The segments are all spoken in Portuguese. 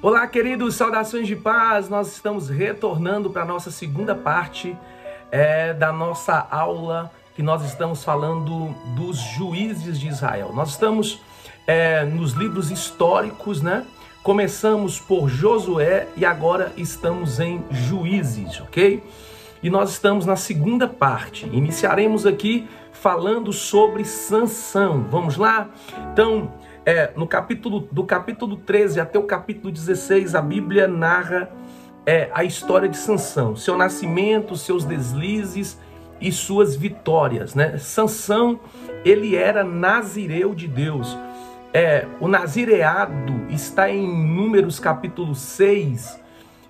Olá, queridos, saudações de paz. Nós estamos retornando para a nossa segunda parte da nossa aula, que nós estamos falando dos juízes de Israel. Nós estamos nos livros históricos, né? Começamos por Josué e agora estamos em Juízes, ok? E nós estamos na segunda parte. Iniciaremos aqui falando sobre Sansão. Vamos lá? Então, do capítulo 13 até o capítulo 16, a Bíblia narra a história de Sansão, seu nascimento, seus deslizes e suas vitórias, né? Sansão, ele era nazireu de Deus. O nazireado está em Números capítulo 6,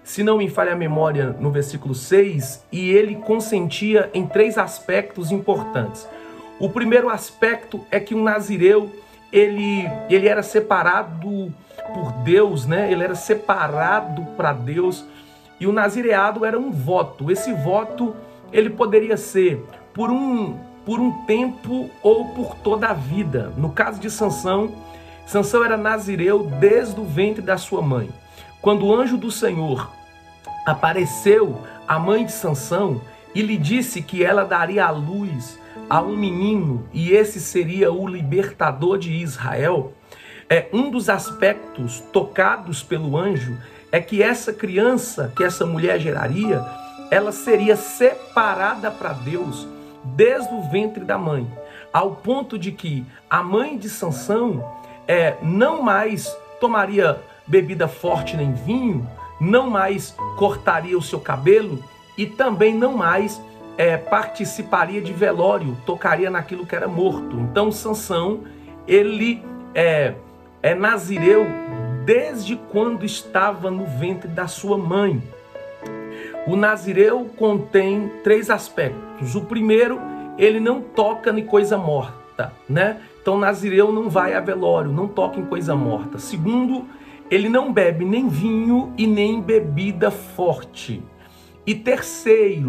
se não me falha a memória, no versículo 6, e ele consentia em 3 aspectos importantes. O primeiro aspecto é que um nazireu, ele era separado por Deus, né? Ele era separado para Deus, e o nazireado era um voto. Esse voto, ele poderia ser por um tempo ou por toda a vida. No caso de Sansão era nazireu desde o ventre da sua mãe. Quando o anjo do Senhor apareceu à mãe de Sansão e lhe disse que ela daria à luz a um menino e esse seria o libertador de Israel, um dos aspectos tocados pelo anjo é que essa criança, que essa mulher geraria, ela seria separada para Deus desde o ventre da mãe, ao ponto de que a mãe de Sansão não mais tomaria bebida forte nem vinho, não mais cortaria o seu cabelo e também não mais participaria de velório, tocaria naquilo que era morto. Então Sansão, ele é nazireu desde quando estava no ventre da sua mãe. O nazireu contém 3 aspectos. O primeiro, ele não toca em coisa morta, né? Então nazireu não vai a velório, não toca em coisa morta. Segundo, ele não bebe nem vinho e nem bebida forte. E terceiro,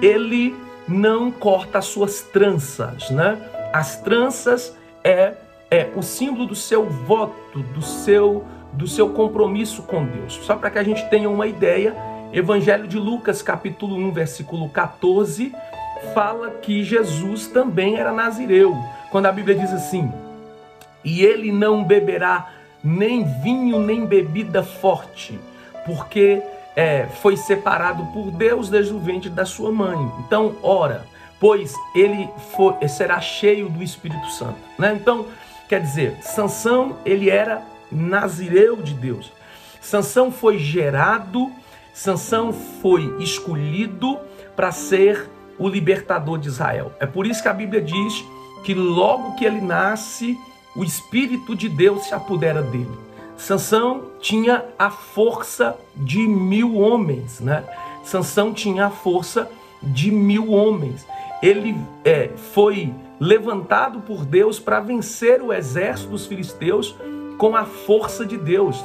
ele não corta as suas tranças, né? As tranças é o símbolo do seu voto, do seu compromisso com Deus. Só para que a gente tenha uma ideia, Evangelho de Lucas, capítulo 1, versículo 14, fala que Jesus também era nazireu. Quando a Bíblia diz assim: e ele não beberá nem vinho nem bebida forte, porque foi separado por Deus desde o ventre da sua mãe. Então, ora, pois ele será cheio do Espírito Santo, né? Então, quer dizer, Sansão, ele era nazireu de Deus. Sansão foi gerado, Sansão foi escolhido para ser o libertador de Israel. É por isso que a Bíblia diz que logo que ele nasce, o Espírito de Deus se apodera dele. Sansão tinha a força de 1000 homens, né? Sansão tinha a força de 1000 homens. Ele foi levantado por Deus para vencer o exército dos filisteus com a força de Deus,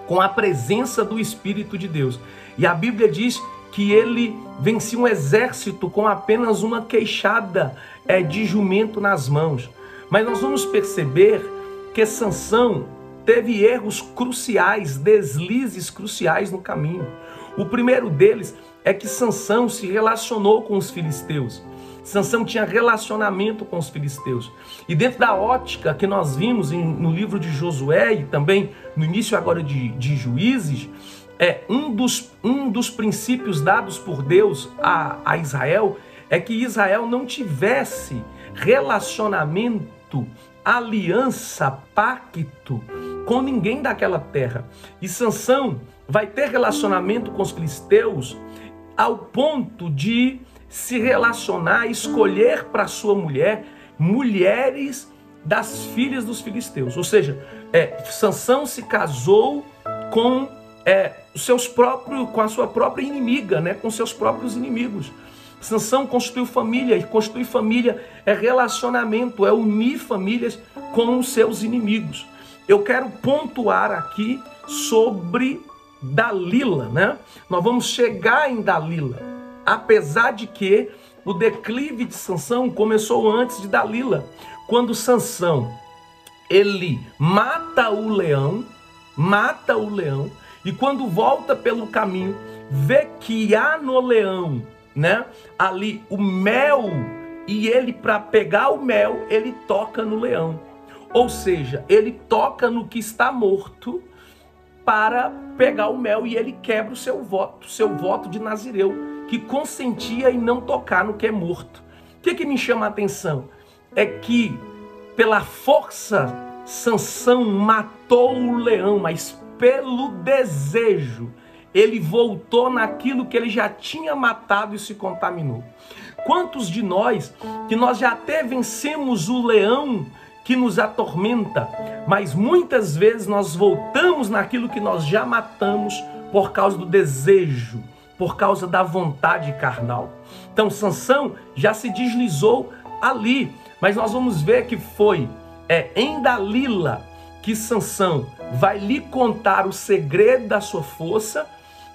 com a presença do Espírito de Deus. E a Bíblia diz que ele vencia um exército com apenas uma queixada de jumento nas mãos. Mas nós vamos perceber que Sansão teve erros cruciais, deslizes cruciais no caminho. O primeiro deles é que Sansão se relacionou com os filisteus. Sansão tinha relacionamento com os filisteus. E dentro da ótica que nós vimos no livro de Josué e também no início agora de Juízes, um dos princípios dados por Deus a Israel é que Israel não tivesse relacionamento, aliança, pacto com ninguém daquela terra. E Sansão vai ter relacionamento com os filisteus ao ponto de se relacionar, escolher para sua mulher mulheres das filhas dos filisteus. Ou seja, Sansão se casou com a sua própria inimiga, né? Com seus próprios inimigos. Sansão constituiu família, e constituir família é relacionamento, é unir famílias com os seus inimigos. Eu quero pontuar aqui sobre Dalila, né? Nós vamos chegar em Dalila, apesar de que o declive de Sansão começou antes de Dalila, quando Sansão ele mata o leão E quando volta pelo caminho, vê que há no leão, né, ali o mel, e ele, para pegar o mel, ele toca no leão. Ou seja, ele toca no que está morto para pegar o mel, e ele quebra o seu voto de Nazireu, que consentia em não tocar no que é morto. O que me chama a atenção? É que, pela força, Sansão matou o leão, mas pelo desejo, ele voltou naquilo que ele já tinha matado e se contaminou. Quantos de nós, que nós já até vencemos o leão que nos atormenta, mas muitas vezes nós voltamos naquilo que nós já matamos por causa do desejo, por causa da vontade carnal. Então Sansão já se deslizou ali, mas nós vamos ver que foi em Dalila que Sansão vai lhe contar o segredo da sua força,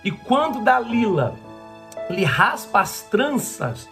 e quando Dalila lhe raspa as tranças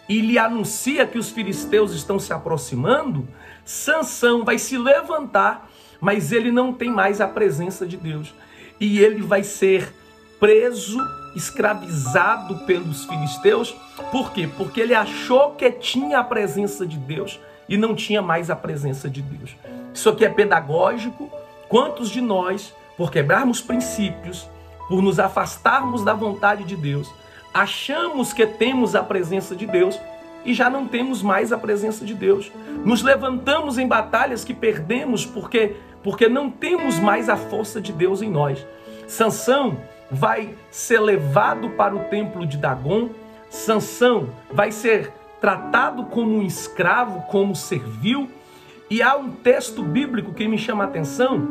e lhe anuncia que os filisteus estão se aproximando, Sansão vai se levantar, mas ele não tem mais a presença de Deus. E ele vai ser preso, escravizado pelos filisteus. Por quê? Porque ele achou que tinha a presença de Deus e não tinha mais a presença de Deus. Isso aqui é pedagógico. Quantos de nós, por quebrarmos princípios, por nos afastarmos da vontade de Deus, achamos que temos a presença de Deus e já não temos mais a presença de Deus? Nos levantamos em batalhas que perdemos porque não temos mais a força de Deus em nós. Sansão vai ser levado para o templo de Dagon. Sansão vai ser tratado como um escravo, como servil. E há um texto bíblico que me chama a atenção,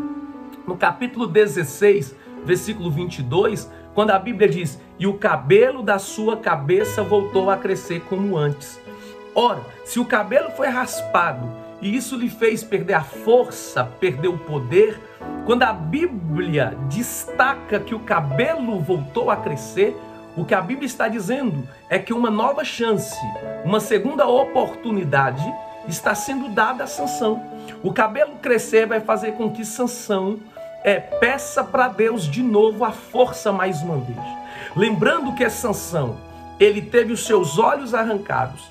no capítulo 16, versículo 22, quando a Bíblia diz: e o cabelo da sua cabeça voltou a crescer como antes. Ora, se o cabelo foi raspado e isso lhe fez perder a força, perder o poder, quando a Bíblia destaca que o cabelo voltou a crescer, o que a Bíblia está dizendo é que uma nova chance, uma segunda oportunidade está sendo dada a Sansão. O cabelo crescer vai fazer com que Sansão peça para Deus de novo a força mais uma vez. Lembrando que Sansão, ele teve os seus olhos arrancados,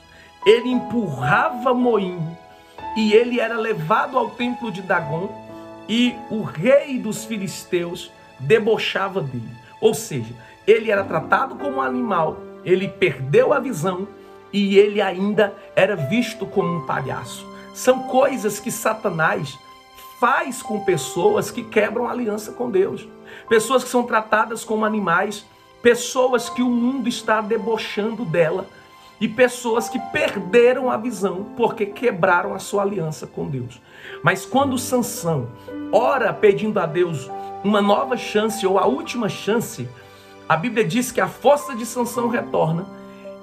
ele empurrava moinho e ele era levado ao templo de Dagon, e o rei dos filisteus debochava dele. Ou seja, ele era tratado como um animal, ele perdeu a visão e ele ainda era visto como um palhaço. São coisas que Satanás faz com pessoas que quebram a aliança com Deus. Pessoas que são tratadas como animais, pessoas que o mundo está debochando dela, e pessoas que perderam a visão porque quebraram a sua aliança com Deus. Mas quando Sansão ora pedindo a Deus uma nova chance, ou a última chance, a Bíblia diz que a força de Sansão retorna,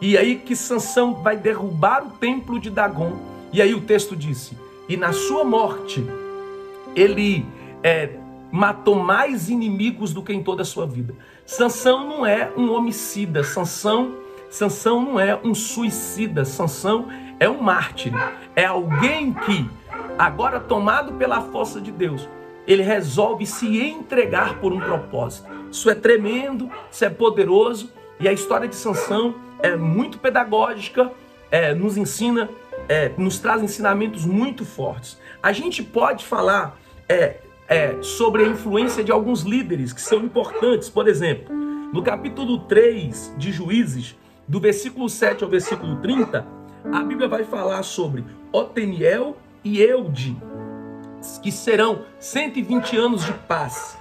e aí que Sansão vai derrubar o templo de Dagon. E aí o texto disse: e na sua morte ele matou mais inimigos do que em toda a sua vida. Sansão não é um homicida, Sansão não é um suicida, Sansão é um mártir, é alguém que, agora tomado pela força de Deus, ele resolve se entregar por um propósito. Isso é tremendo, isso é poderoso, e a história de Sansão é muito pedagógica, nos ensina, nos traz ensinamentos muito fortes. A gente pode falar sobre a influência de alguns líderes que são importantes. Por exemplo, no capítulo 3 de Juízes, do versículo 7 ao versículo 30, a Bíblia vai falar sobre Oteniel e Eude, que serão 120 anos de paz.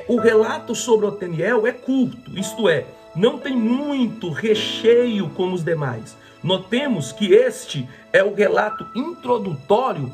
O relato sobre Oteniel é curto, isto é, não tem muito recheio como os demais. Notemos que este é o relato introdutório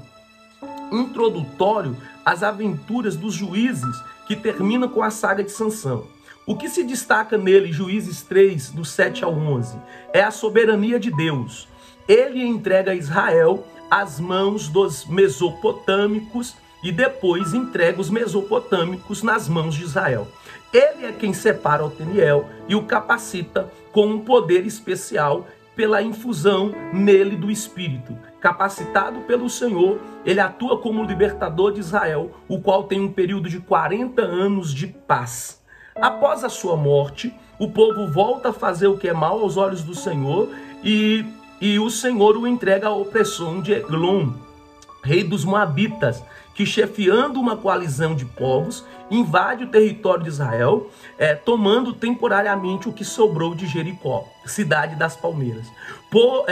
às aventuras dos juízes, que termina com a saga de Sansão. O que se destaca nele, Juízes 3, do 7 ao 11, é a soberania de Deus. Ele entrega Israel às mãos dos mesopotâmicos e depois entrega os mesopotâmicos nas mãos de Israel. Ele é quem separa Oteniel e o capacita com um poder especial pela infusão nele do Espírito. Capacitado pelo Senhor, ele atua como libertador de Israel, o qual tem um período de 40 anos de paz. Após a sua morte, o povo volta a fazer o que é mal aos olhos do Senhor e o Senhor o entrega à opressão de Eglon, rei dos Moabitas, que, chefiando uma coalizão de povos, invade o território de Israel, tomando temporariamente o que sobrou de Jericó, cidade das palmeiras. Por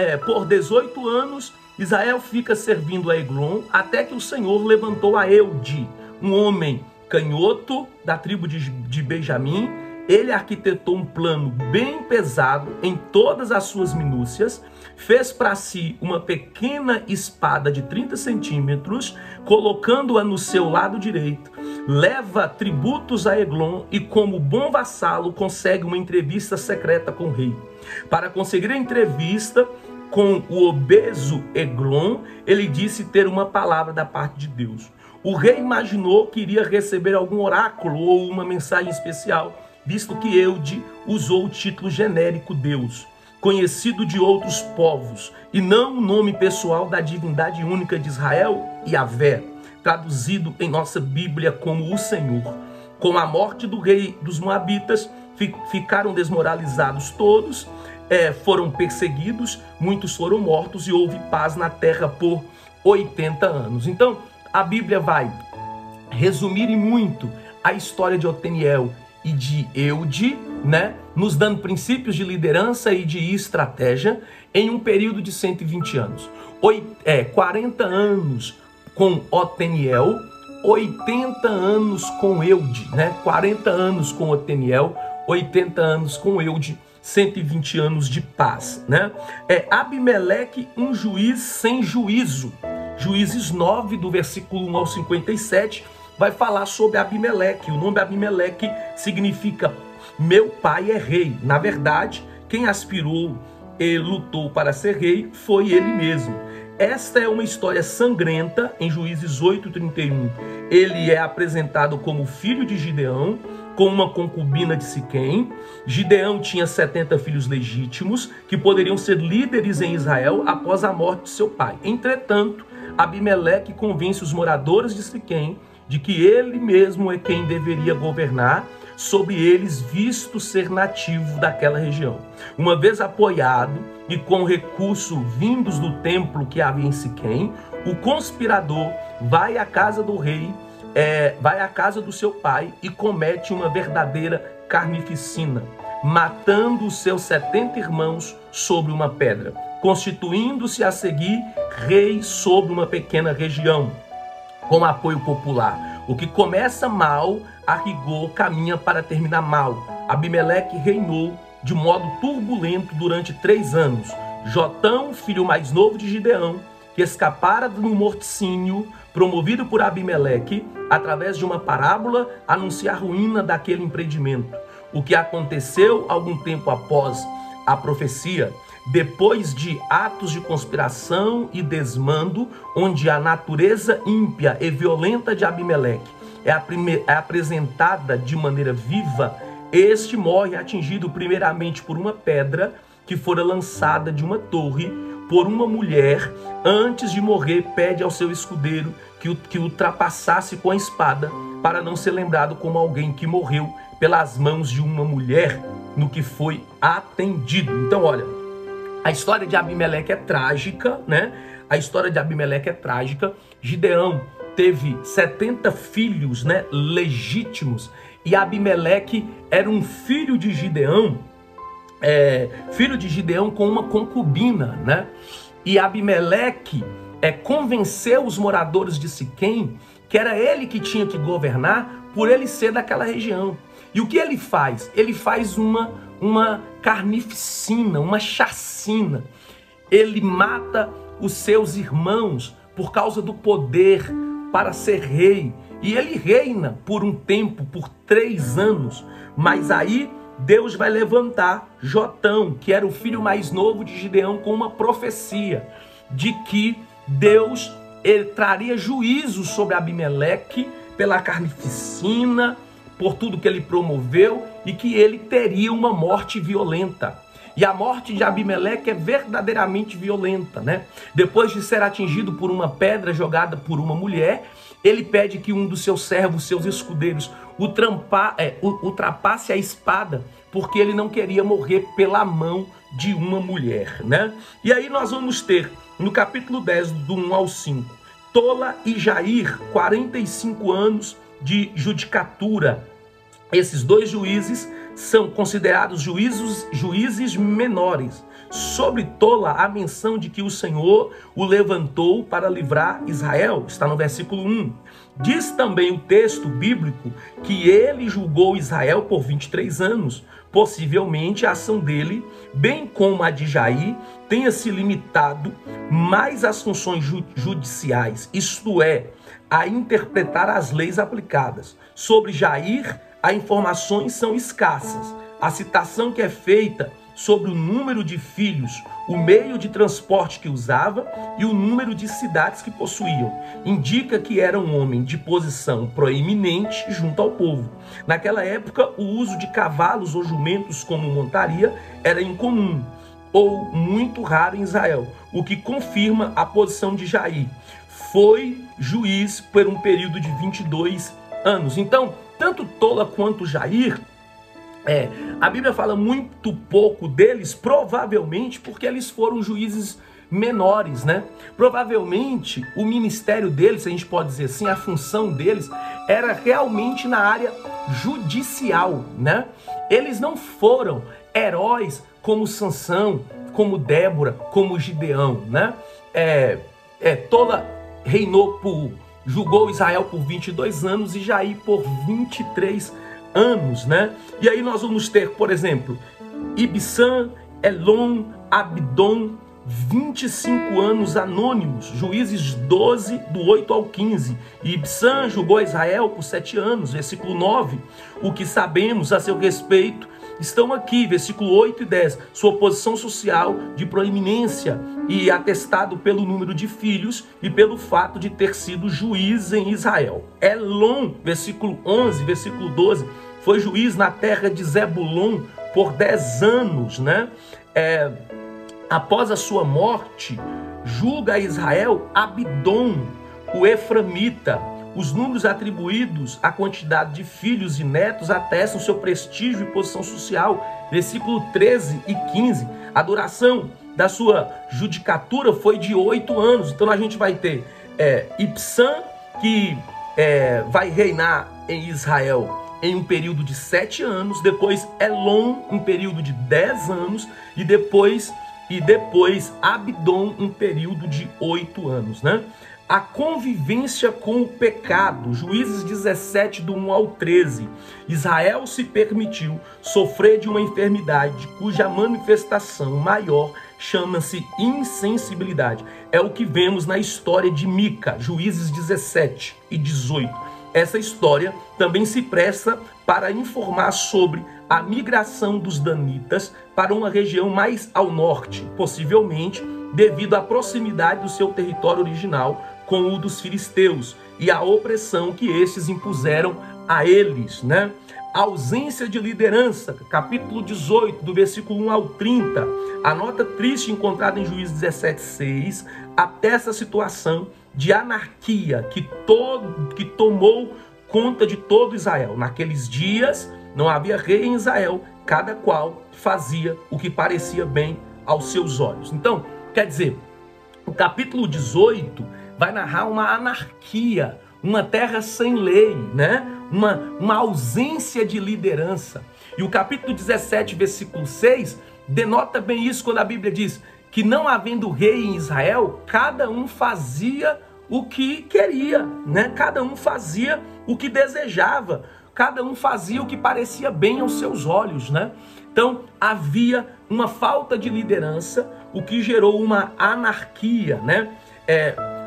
18 anos, Israel fica servindo a Eglon, até que o Senhor levantou a Eude, um homem canhoto da tribo de Benjamim. Ele arquitetou um plano bem pesado em todas as suas minúcias, fez para si uma pequena espada de 30 centímetros, colocando-a no seu lado direito, leva tributos a Eglon e, como bom vassalo, consegue uma entrevista secreta com o rei. Para conseguir a entrevista com o obeso Eglon, ele disse ter uma palavra da parte de Deus. O rei imaginou que iria receber algum oráculo ou uma mensagem especial, visto que Eude usou o título genérico Deus, conhecido de outros povos, e não o nome pessoal da divindade única de Israel, Yahvé, traduzido em nossa Bíblia como o Senhor. Com a morte do rei dos Moabitas, ficaram desmoralizados todos, foram perseguidos, muitos foram mortos e houve paz na terra por 80 anos. Então, a Bíblia vai resumir em muito a história de Oteniel e de Eude, né, nos dando princípios de liderança e de estratégia em um período de 120 anos. 40 anos com Oteniel, 80 anos com Eude, né? 40 anos com Oteniel, 80 anos com Eude, 120 anos de paz, né? Abimeleque, um juiz sem juízo. Juízes 9, do versículo 1 ao 57, vai falar sobre Abimeleque. O nome Abimeleque significa meu pai é rei. Na verdade, quem aspirou e lutou para ser rei foi ele mesmo. Esta é uma história sangrenta em Juízes 8:31. Ele é apresentado como filho de Gideão, com uma concubina de Siquém. Gideão tinha 70 filhos legítimos, que poderiam ser líderes em Israel após a morte de seu pai. Entretanto, Abimeleque convence os moradores de Siquém de que ele mesmo é quem deveria governar sobre eles, visto ser nativo daquela região. Uma vez apoiado e com recurso vindos do templo que havia em Siquém, o conspirador vai à casa do rei, vai à casa do seu pai e comete uma verdadeira carnificina, matando os seus 70 irmãos sobre uma pedra, constituindo-se a seguir rei sobre uma pequena região, com apoio popular. O que começa mal, a rigor, caminha para terminar mal. Abimeleque reinou de modo turbulento durante 3 anos. Jotão, filho mais novo de Gideão, que escapara do morticínio promovido por Abimeleque, através de uma parábola, anuncia a ruína daquele empreendimento. O que aconteceu algum tempo após a profecia, depois de atos de conspiração e desmando, onde a natureza ímpia e violenta de Abimeleque é apresentada de maneira viva, este morre atingido primeiramente por uma pedra que fora lançada de uma torre por uma mulher. Antes de morrer, pede ao seu escudeiro que ultrapassasse com a espada, para não ser lembrado como alguém que morreu pelas mãos de uma mulher, no que foi atendido. Então, olha, a história de Abimeleque é trágica, né? A história de Abimeleque é trágica. Gideão teve 70 filhos, né, legítimos, e Abimeleque era um filho de Gideão, com uma concubina, né? E Abimeleque convenceu os moradores de Siquém que era ele que tinha que governar, por ele ser daquela região. E o que ele faz? Ele faz uma carnificina, uma chacina. Ele mata os seus irmãos por causa do poder para ser rei. E ele reina por um tempo, por 3 anos. Mas aí Deus vai levantar Jotão, que era o filho mais novo de Gideão, com uma profecia de que Deus traria juízo sobre Abimeleque pela carnificina, por tudo que ele promoveu, e que ele teria uma morte violenta. E a morte de Abimeleque é verdadeiramente violenta, né? Depois de ser atingido por uma pedra jogada por uma mulher, ele pede que um dos seus servos, seus escudeiros, ultrapasse a espada, porque ele não queria morrer pela mão de uma mulher, né? E aí nós vamos ter, no capítulo 10, do 1 ao 5, Tola e Jair, 45 anos de judicatura. Esses dois juízes são considerados juízes menores. Sobre Tola, a menção de que o Senhor o levantou para livrar Israel, está no versículo 1. Diz também o texto bíblico que ele julgou Israel por 23 anos. Possivelmente a ação dele, bem como a de Jair, tenha se limitado mais às funções judiciais, isto é, a interpretar as leis aplicadas. Sobre Jair, as informações são escassas. A citação que é feita sobre o número de filhos, o meio de transporte que usava e o número de cidades que possuíam, indica que era um homem de posição proeminente junto ao povo. Naquela época, o uso de cavalos ou jumentos como montaria era incomum ou muito raro em Israel, o que confirma a posição de Jair. Foi juiz por um período de 22 anos. Então, tanto Tola quanto Jair, a Bíblia fala muito pouco deles, provavelmente porque eles foram juízes menores, né? Provavelmente o ministério deles, a gente pode dizer assim, a função deles era realmente na área judicial, né? Eles não foram heróis como Sansão, como Débora, como Gideão, né? Tola julgou Israel por 22 anos e Jair por 23 anos, né? E aí nós vamos ter, por exemplo, Ibsam, Elon, Abdon, 25 anos anônimos, Juízes 12, do 8 ao 15. E Ibsam julgou Israel por 7 anos, versículo 9. O que sabemos a seu respeito estão aqui, versículo 8 e 10. Sua posição social de proeminência e atestado pelo número de filhos e pelo fato de ter sido juiz em Israel. Elon, versículo 11, versículo 12, foi juiz na terra de Zebulon por 10 anos, né? Após a sua morte, julga a Israel Abdon, o eframita. Os números atribuídos à quantidade de filhos e netos atestam seu prestígio e posição social. Versículo 13 e 15. A duração da sua judicatura foi de 8 anos. Então a gente vai ter Ibsam, que vai reinar em Israel em um período de 7 anos. Depois Elon, um período de 10 anos. E depois Abdon, um período de 8 anos, né? A convivência com o pecado, Juízes 17, do 1 ao 13. Israel se permitiu sofrer de uma enfermidade cuja manifestação maior chama-se insensibilidade. É o que vemos na história de Mica, Juízes 17 e 18. Essa história também se presta para informar sobre a migração dos danitas para uma região mais ao norte, possivelmente devido à proximidade do seu território original com o dos filisteus e a opressão que estes impuseram a eles, né? A ausência de liderança, capítulo 18, do versículo 1 ao 30, a nota triste encontrada em Juízes 17:6, atesta a situação de anarquia que tomou conta de todo Israel. Naqueles dias não havia rei em Israel, cada qual fazia o que parecia bem aos seus olhos. Então, quer dizer, o capítulo 18 vai narrar uma anarquia, uma terra sem lei, né? Uma ausência de liderança. E o capítulo 17, versículo 6, denota bem isso quando a Bíblia diz que não havendo rei em Israel, cada um fazia o que queria, né? Cada um fazia o que desejava, cada um fazia o que parecia bem aos seus olhos, né? Então havia uma falta de liderança, o que gerou uma anarquia, né?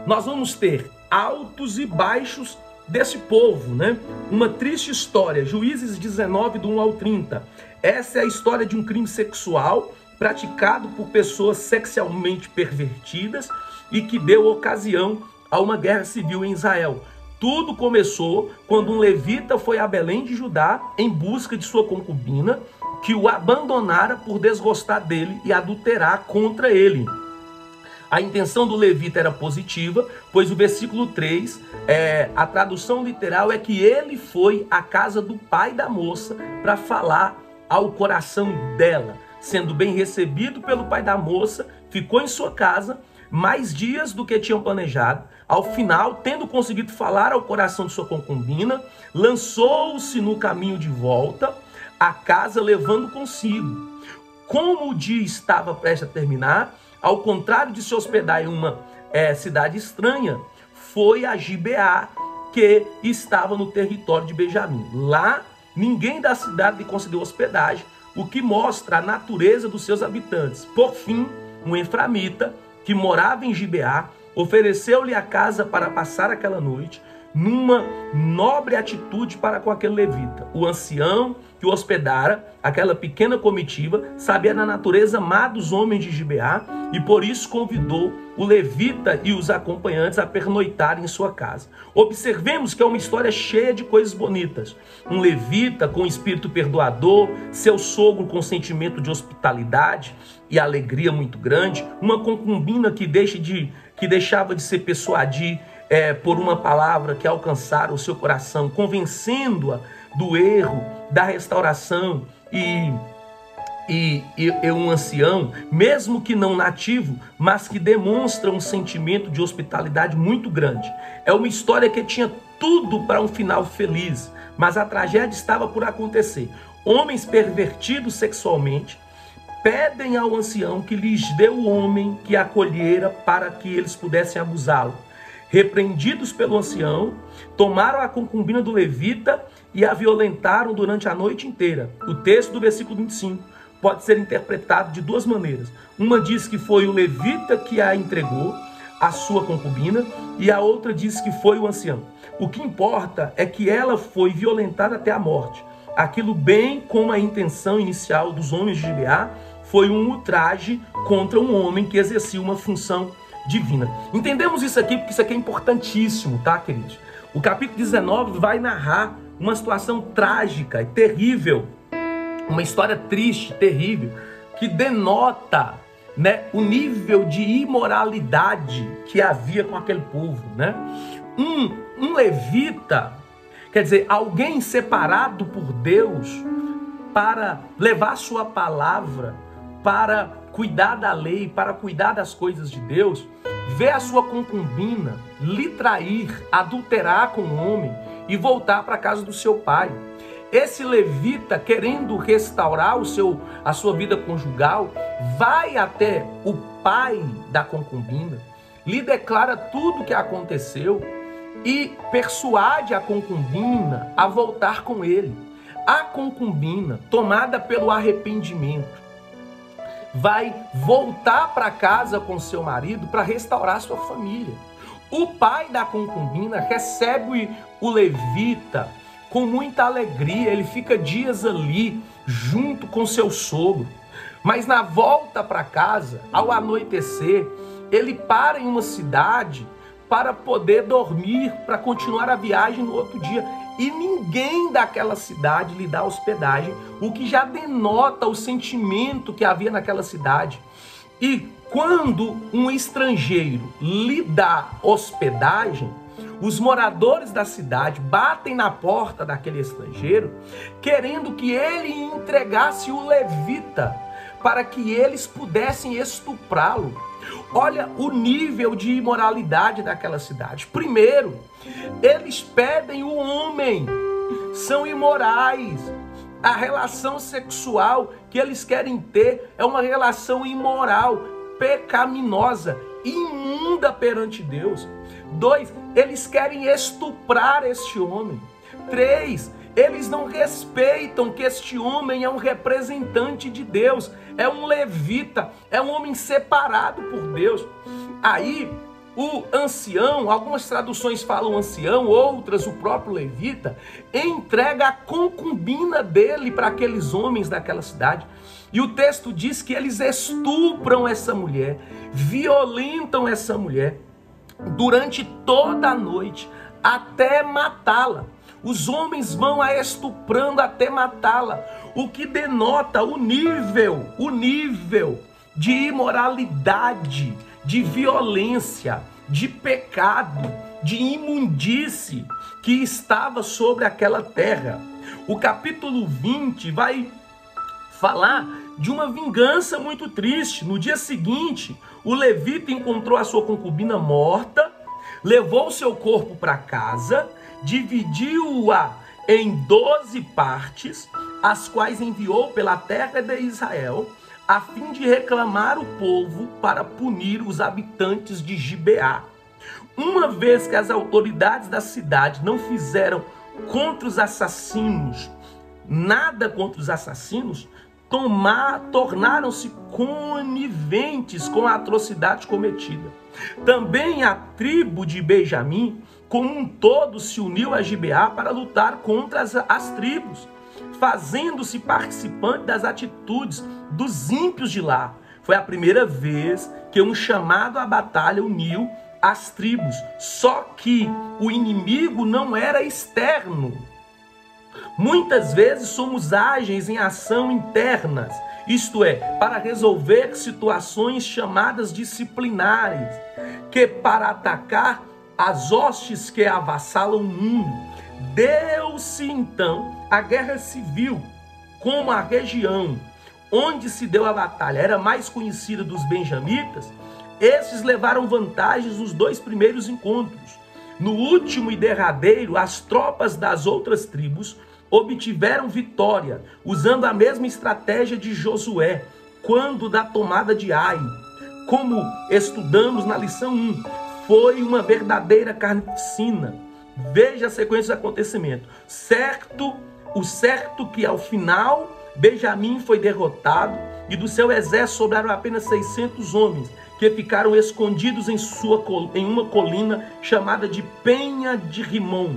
Nós vamos ter altos e baixos desse povo, né? Uma triste história, Juízes 19, do 1 ao 30. Essa é a história de um crime sexual praticado por pessoas sexualmente pervertidas e que deu ocasião a uma guerra civil em Israel. Tudo começou quando um levita foi a Belém de Judá em busca de sua concubina, que o abandonara por desgostar dele e adulterar contra ele. A intenção do levita era positiva, pois o versículo 3, a tradução literal é que ele foi à casa do pai da moça para falar ao coração dela. Sendo bem recebido pelo pai da moça, ficou em sua casa mais dias do que tinham planejado. Ao final, tendo conseguido falar ao coração de sua concubina, lançou-se no caminho de volta à casa, levando consigo. Como o dia estava prestes a terminar, ao contrário de se hospedar em uma cidade estranha, foi a Gibeá, que estava no território de Benjamim. Lá, ninguém da cidade lhe concedeu hospedagem, o que mostra a natureza dos seus habitantes. Por fim, um efraimita, que morava em Gibeá, ofereceu-lhe a casa para passar aquela noite, numa nobre atitude para com aquele levita. O ancião que o hospedara, aquela pequena comitiva, sabia da natureza má dos homens de Gibeá e por isso convidou o levita e os acompanhantes a pernoitarem em sua casa. Observemos que é uma história cheia de coisas bonitas. Um levita com espírito perdoador, seu sogro com sentimento de hospitalidade e alegria muito grande, uma concubina que deixava de ser persuadir por uma palavra que alcançara o seu coração, convencendo-a do erro, da restauração e um ancião, mesmo que não nativo, mas que demonstra um sentimento de hospitalidade muito grande. É uma história que tinha tudo para um final feliz, mas a tragédia estava por acontecer. Homens pervertidos sexualmente pedem ao ancião que lhes dê o homem que acolhera para que eles pudessem abusá-lo. Repreendidos pelo ancião, tomaram a concubina do levita e a violentaram durante a noite inteira. O texto do versículo 25 pode ser interpretado de duas maneiras. Uma diz que foi o levita que a entregou, a sua concubina, e a outra diz que foi o ancião. O que importa é que ela foi violentada até a morte. Aquilo, bem como a intenção inicial dos homens de Gibeá, foi um ultraje contra um homem que exercia uma função divina. Entendemos isso aqui porque isso aqui é importantíssimo, tá, queridos? O capítulo 19 vai narrar uma situação trágica e terrível, uma história triste, terrível, que denota, né, o nível de imoralidade que havia com aquele povo, né? Um levita, quer dizer, alguém separado por Deus para levar sua palavra, para cuidar da lei, para cuidar das coisas de Deus, vê a sua concubina lhe trair, adulterar com o homem e voltar para a casa do seu pai. Esse levita, querendo restaurar a sua vida conjugal, vai até o pai da concubina, lhe declara tudo o que aconteceu e persuade a concubina a voltar com ele. A concubina, tomada pelo arrependimento, vai voltar para casa com seu marido para restaurar sua família. O pai da concubina recebe o levita com muita alegria, ele fica dias ali junto com seu sogro. Mas na volta para casa, ao anoitecer, ele para em uma cidade para poder dormir, para continuar a viagem no outro dia. E ninguém daquela cidade lhe dá hospedagem, o que já denota o sentimento que havia naquela cidade. E quando um estrangeiro lhe dá hospedagem, os moradores da cidade batem na porta daquele estrangeiro, querendo que ele entregasse o levita para que eles pudessem estuprá-lo. Olha o nível de imoralidade daquela cidade. Primeiro, eles pedem o homem, são imorais. A relação sexual que eles querem ter é uma relação imoral, pecaminosa, imunda perante Deus. 2, eles querem estuprar este homem. 3, eles não respeitam que este homem é um representante de Deus, é um levita, é um homem separado por Deus. Aí, o ancião, algumas traduções falam ancião, outras o próprio levita, entrega a concubina dele para aqueles homens daquela cidade. E o texto diz que eles estupram essa mulher, violentam essa mulher durante toda a noite, até matá-la. Os homens vão a estuprando até matá-la, o que denota o nível de imoralidade, de violência, de pecado, de imundície que estava sobre aquela terra. O capítulo 20 vai falar de uma vingança muito triste. No dia seguinte, o levita encontrou a sua concubina morta, levou seu corpo para casa, dividiu-a em 12 partes, as quais enviou pela terra de Israel, a fim de reclamar o povo para punir os habitantes de Gibeá. Uma vez que as autoridades da cidade não fizeram contra os assassinos, nada contra os assassinos, tornaram-se coniventes com a atrocidade cometida. Também a tribo de Benjamim, como um todo, se uniu a Gibeá para lutar contra as tribos, fazendo-se participante das atitudes dos ímpios de lá. Foi a primeira vez que um chamado à batalha uniu as tribos, só que o inimigo não era externo. Muitas vezes somos ágeis em ação internas, isto é, para resolver situações chamadas disciplinares, que para atacar as hostes que avassalam o mundo. Deu-se então a guerra civil, como a região onde se deu a batalha era mais conhecida dos benjamitas, estes levaram vantagens nos 2 primeiros encontros. No último e derradeiro, as tropas das outras tribos obtiveram vitória, usando a mesma estratégia de Josué, quando da tomada de Ai. Como estudamos na lição 1, foi uma verdadeira carnificina. Veja a sequência dos acontecimentos. O certo que ao final Benjamim foi derrotado e do seu exército sobraram apenas 600 homens, que ficaram escondidos em uma colina chamada de Penha de Rimom.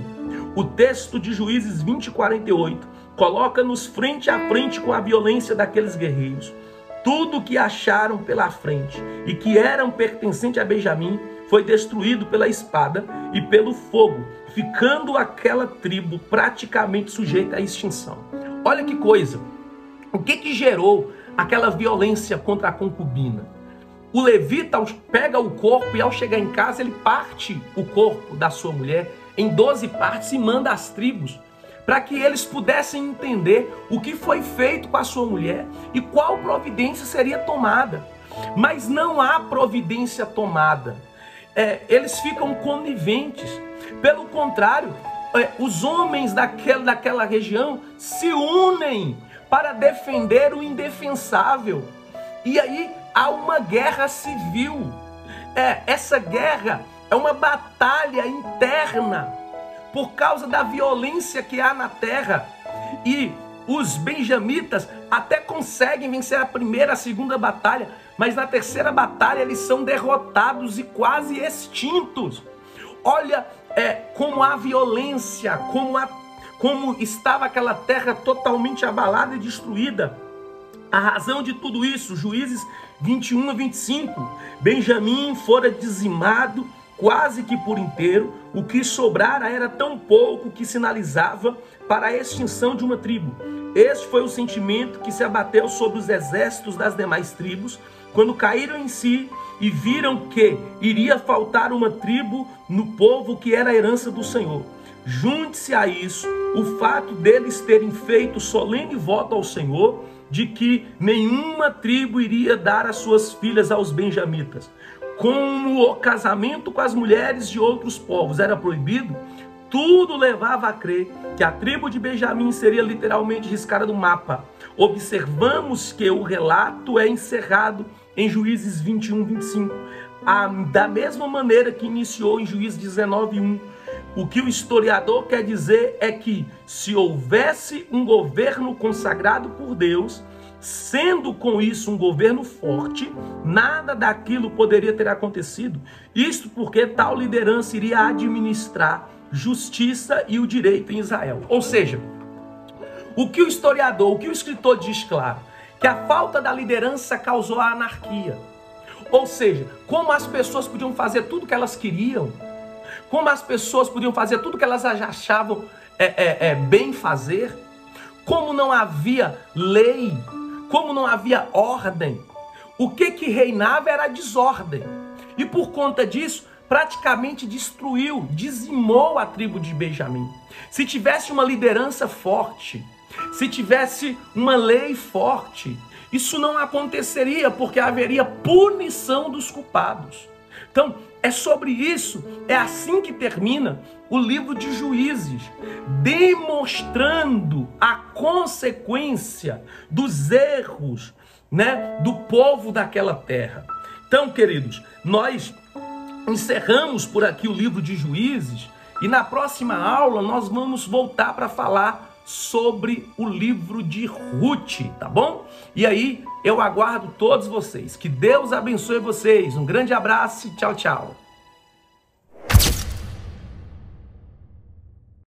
O texto de Juízes 20:48 coloca-nos frente a frente com a violência daqueles guerreiros. Tudo que acharam pela frente e que eram pertencente a Benjamim foi destruído pela espada e pelo fogo, ficando aquela tribo praticamente sujeita à extinção. Olha que coisa! O que gerou aquela violência contra a concubina? O levita pega o corpo e ao chegar em casa ele parte o corpo da sua mulher em 12 partes e manda às tribos para que eles pudessem entender o que foi feito com a sua mulher e qual providência seria tomada. Mas não há providência tomada. Eles ficam coniventes. Pelo contrário, os homens daquela região se unem para defender o indefensável. E aí há uma guerra civil. Essa guerra é uma batalha interna por causa da violência que há na terra. E os benjamitas até conseguem vencer a primeira, a segunda batalha, mas na terceira batalha eles são derrotados e quase extintos. Olha como a violência, como estava aquela terra totalmente abalada e destruída. A razão de tudo isso, Juízes 21 a 25, Benjamim fora dizimado quase que por inteiro, o que sobrara era tão pouco que sinalizava para a extinção de uma tribo. Este foi o sentimento que se abateu sobre os exércitos das demais tribos, quando caíram em si e viram que iria faltar uma tribo no povo que era a herança do Senhor. Junte-se a isso o fato deles terem feito solene voto ao Senhor de que nenhuma tribo iria dar as suas filhas aos benjamitas. Como o casamento com as mulheres de outros povos era proibido, tudo levava a crer que a tribo de Benjamim seria literalmente riscada do mapa. Observamos que o relato é encerrado em Juízes 21, 25. Da mesma maneira que iniciou em Juízes 19, 1. O que o historiador quer dizer é que se houvesse um governo consagrado por Deus, sendo com isso um governo forte, nada daquilo poderia ter acontecido. Isto porque tal liderança iria administrar justiça e o direito em Israel. Ou seja, o que o escritor diz claro, que a falta da liderança causou a anarquia. Ou seja, como as pessoas podiam fazer tudo o que elas queriam, como as pessoas podiam fazer tudo que elas achavam bem fazer, como não havia lei, como não havia ordem. O que reinava era a desordem. E por conta disso, praticamente destruiu, dizimou a tribo de Benjamim. Se tivesse uma liderança forte, se tivesse uma lei forte, isso não aconteceria, porque haveria punição dos culpados. Então, é sobre isso, é assim que termina o livro de Juízes, demonstrando a consequência dos erros, né, do povo daquela terra. Então, queridos, nós encerramos por aqui o livro de Juízes e na próxima aula nós vamos voltar para falar sobre o livro de Ruth, tá bom? E aí eu aguardo todos vocês. Que Deus abençoe vocês. Um grande abraço e tchau, tchau.